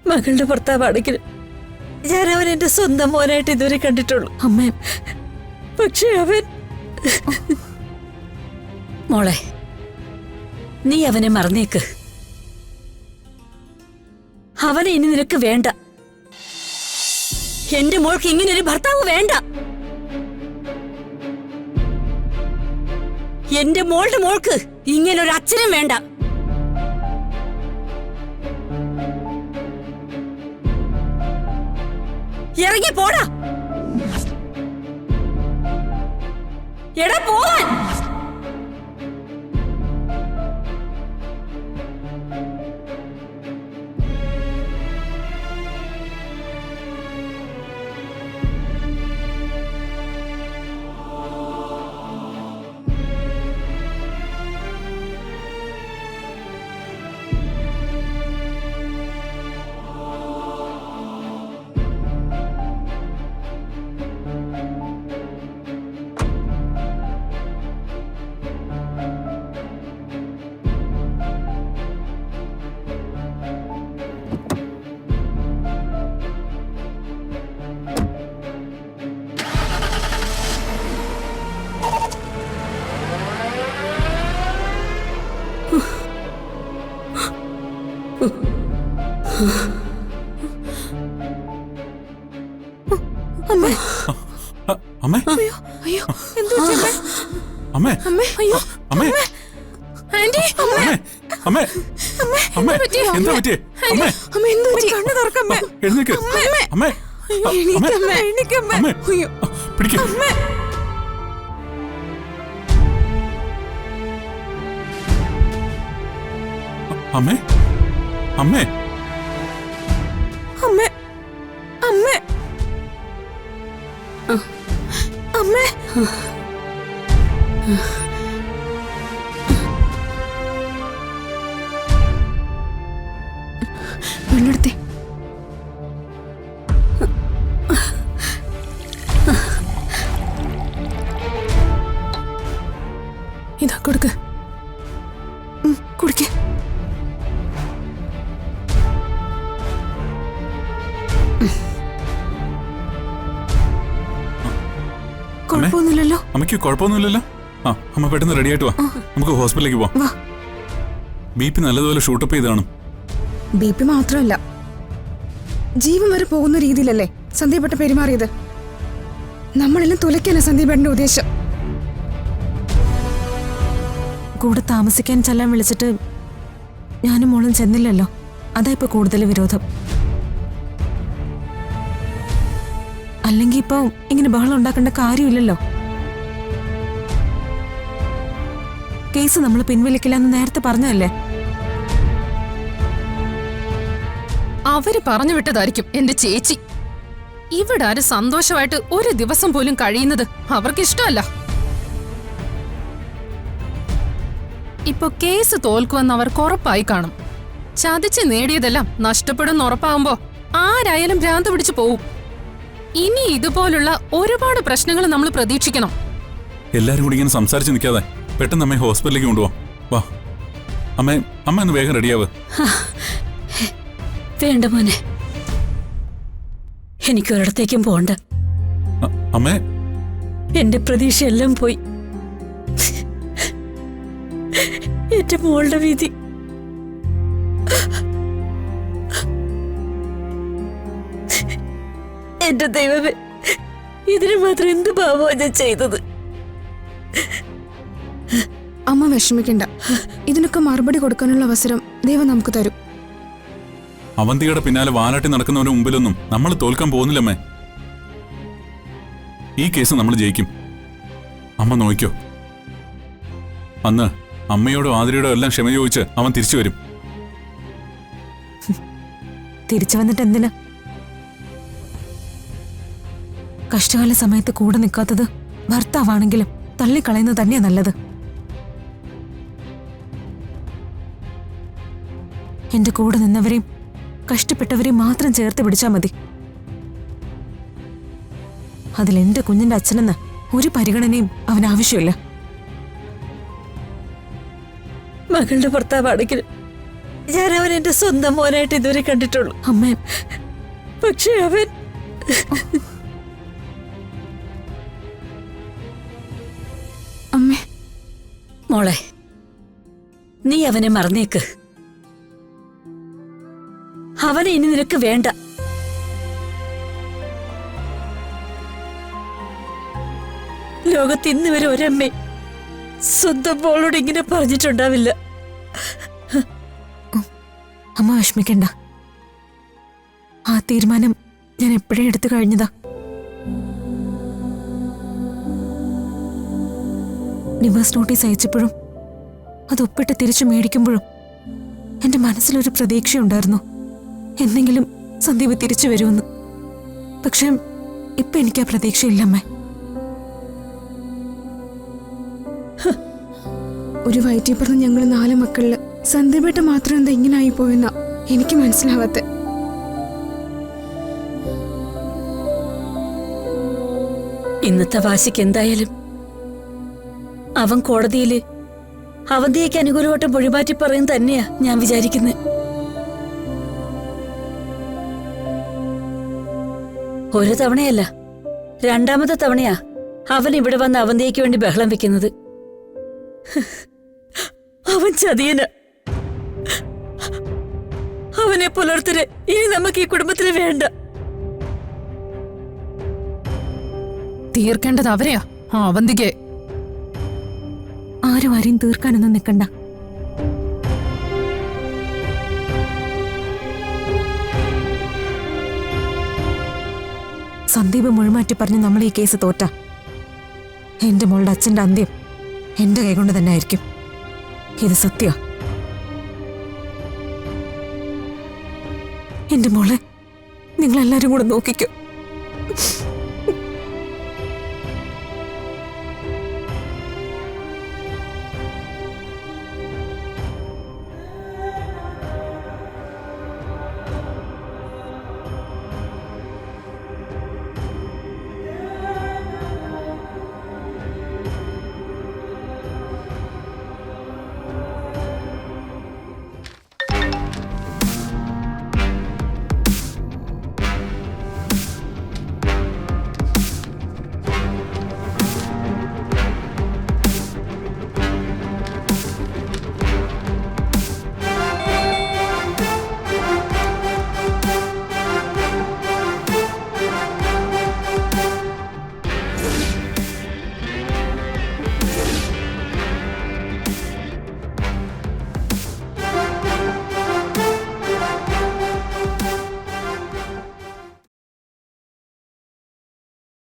മകളുടെ ഭർത്താവാണെങ്കിലും ഞാൻ അവൻ എന്റെ സ്വന്തം മോനായിട്ട് ഇതുവരെ കണ്ടിട്ടുള്ളൂ അമ്മേ. പക്ഷെ അവൻ മോളെ നീ അവനെ മറന്നേക്ക്. അവനെ ഇനി നിനക്ക് വേണ്ട. എന്റെ മോൾക്ക് ഇങ്ങനൊരു ഭർത്താവ് വേണ്ട. എന്റെ മോളുടെ മോൾക്ക് ഇങ്ങനൊരു അച്ഛനും വേണ്ട. ഇറങ്ങി പോടാ. എടാ പോവാൻ. അമ്മേ. അമ്മേ. അയ്യോ അയ്യോ എന്തോ അമ്മേ. അമ്മേ. അയ്യോ അമ്മേ. ആന്റി. അമ്മേ. അമ്മേ. അമ്മേ. എന്താ പറ്റിയേ? അമ്മേ. അമ്മേ എന്തോ കണ്ണ് തുറക്കമ്മേ. എഴുന്നേക്ക്. അമ്മേ. എണീക്കമ്മേ. എണീക്കമ്മേ. അമ്മേ. അയ്യോ പിടിക്ക്. അമ്മേ. അമ്മേ. അമ്മേ. അമ്മേ. അമ്മേ. അമ്മേ. വെള്ളെടുത്തേ. ഇതാ കൊടുക്ക്. കുടിക്ക്. കുഴപ്പമൊന്നുമില്ലല്ലോ. അമ്മയ്ക്ക് കുഴപ്പമൊന്നുമില്ലല്ലോ. ആ അമ്മ പെട്ടെന്ന് റെഡി ആയിട്ട് വാ. നമുക്ക് ഹോസ്പിറ്റലിലേക്ക് പോവാം. BP നല്ലതുപോലെ ഷൂട്ടപ്പ് ചെയ്താണ്. BP മാത്രമല്ല, ജീവൻ വരെ പോകുന്ന രീതിയിലല്ലേ സന്ദീപേട്ട പെരുമാറിയത്. നമ്മളെല്ലാം തുലയ്ക്കാനാ സന്ദീപേട്ടന്റെ ഉദ്ദേശം. കൂടെ താമസിക്കാൻ ചെല്ലാൻ വിളിച്ചിട്ട് ഞാനും മോളും ചെന്നില്ലല്ലോ. അതാ ഇപ്പൊ കൂടുതൽ വിരോധം. അല്ലെങ്കിൽ ഇപ്പൊ ഇങ്ങനെ ബഹളം ഉണ്ടാക്കേണ്ട കാര്യമില്ലല്ലോ. കേസ് നമ്മൾ പിൻവലിക്കില്ലെന്ന് നേരത്തെ പറഞ്ഞതല്ലേ. അവര് പറഞ്ഞു വിട്ടതായിരിക്കും എന്റെ ചേച്ചി. ഇവിടെ ആര് സന്തോഷമായിട്ട് ഒരു ദിവസം പോലും കഴിയുന്നത് അവർക്കിഷ്ടമല്ല. ഇപ്പൊ കേസ് തോൽക്കുമെന്ന് അവർക്ക് ഉറപ്പായി കാണും. ചതിച്ച് നേടിയതെല്ലാം നഷ്ടപ്പെടുമെന്ന് ഉറപ്പാകുമ്പോ ആരായാലും ഭ്രാന്ത് പിടിച്ചു പോവും. ഇനി ഇതുപോലുള്ള ഒരുപാട് പ്രശ്നങ്ങൾ നമ്മൾ പ്രതീക്ഷിക്കണം. എല്ലാരും കൂടി ഇങ്ങനെ സംസാരിച്ച് നിൽക്കാതെ പെട്ടെന്ന് അമ്മയെ ഹോസ്പിറ്റലിലേക്ക് കൊണ്ടുപോവാം. വാ അമ്മ ഒന്ന് വേഗം റെഡിയാവ്. വേണ്ട മോനെ, എനിക്കൊരിടത്തേക്കും പോണ്ട. അമ്മേ. എന്റെ പ്രതീക്ഷയെല്ലാം പോയി. എന്റെ മോളുടെ വിധി. എന്റെ ദൈവമേ, ഇതിന് മാത്രം എന്ത് പാവോ ഞാൻ ചെയ്തത്. അമ്മ വിഷമിക്കണ്ട. ഇതിനൊക്കെ മറുപടി കൊടുക്കാനുള്ള അവസരം ദൈവം നമുക്ക് തരും. അവന്തിയുടെ പിന്നാലെ വാലാട്ടി നടക്കുന്നവരുടെ മുമ്പിലൊന്നും നമ്മൾ തോൽക്കാൻ പോകുന്നില്ലമ്മേ. ഈ കേസ് നമ്മൾ ജയിക്കും. അമ്മ നോക്കിക്കോ. അന്ന് അമ്മയോടോ ആതിരയോടോ എല്ലാം ക്ഷമ ചോദിച്ച് അവൻ തിരിച്ചു വരും. തിരിച്ചു വന്നിട്ട് എന്തിനാ? കഷ്ടകാല സമയത്ത് കൂടെ നിൽക്കാത്തത് ഭർത്താവാണെങ്കിലും തള്ളിക്കളയുന്നത് തന്നെയാ നല്ലത്. എന്റെ കൂടെ നിന്നവരെയും കഷ്ടപ്പെട്ടവരെയും മാത്രം ചേർത്ത് പിടിച്ചാൽ മതി. അതിലെന്റെ കുഞ്ഞിന്റെ അച്ഛനെന്ന് ഒരു പരിഗണനയും അവന് ആവശ്യമില്ല. മകളുടെ ഭർത്താവാണെങ്കിലും ഞാൻ അവൻ എന്റെ സ്വന്തം മോനായിട്ട് ഇതുവരെ കണ്ടിട്ടുള്ളൂ. അമ്മേ, പക്ഷെ അവൻ അമ്മേ, മോളെ, നീ അവനെ മറന്നേക്ക്. അവനെ ഇനി നിനക്ക് വേണ്ട. ലോകത്ത് ഇന്ന് വരെ ഒരമ്മ സ്വന്തം മോളോട് ഇങ്ങനെ പറഞ്ഞിട്ടുണ്ടാവില്ല. അമ്മ വിഷമിക്കണ്ട. ആ തീരുമാനം ഞാൻ എപ്പോഴേ എടുത്തു കഴിഞ്ഞതാ. ഡിവോഴ്സ് നോട്ടീസ് അയച്ചപ്പോഴും അത് ഒപ്പിട്ട് തിരിച്ചു മേടിക്കുമ്പോഴും എന്റെ മനസ്സിലൊരു പ്രതീക്ഷയുണ്ടായിരുന്നു, എന്തെങ്കിലും സന്ദീപ് തിരിച്ചു വരുമെന്ന്. പക്ഷെ ഇപ്പൊ എനിക്ക് ആ പ്രതീക്ഷയില്ലമ്മേ. ഒരു വയറ്റിൽ പറഞ്ഞ ഞങ്ങൾ 4 മക്കളില് സന്ദീപേട്ട മാത്രം എന്താ ഇങ്ങനെ ആയിപ്പോയെന്നാ എനിക്ക് മനസ്സിലാവാത്തെ. ഇന്നത്തെ വാശിക്ക് എന്തായാലും അവൻ കോടതിയില് അവന്തിയേക്ക് അനുകൂലമായിട്ട് മൊഴിമാറ്റി പറയും തന്നെയാ ഞാൻ വിചാരിക്കുന്നത്. ഒരു തവണയല്ല, 2ാമത്തെ തവണയാ അവൻ ഇവിടെ വന്ന് അവന്തിയേക്ക് വേണ്ടി ബഹളം വെക്കുന്നത്. അവൻ ചതിയന. അവനെ പുലർത്തര് ഇനി നമുക്ക് ഈ കുടുംബത്തിന് വേണ്ട. തീർക്കേണ്ടത് അവരെയാ, അവന്തികെ. ആരും ആരെയും തീർക്കാനൊന്നും നിൽക്കണ്ട. സന്ദീപ് മൊഴിമാറ്റി പറഞ്ഞ് നമ്മൾ ഈ കേസ് തോറ്റ എന്റെ മോളുടെ അച്ഛന്റെ അന്ത്യം എന്റെ കൈകൊണ്ട് തന്നെ ആയിരിക്കും. ഇത് സത്യ. എന്റെ മോളെ നിങ്ങളെല്ലാരും കൂടെ നോക്കിക്കോ.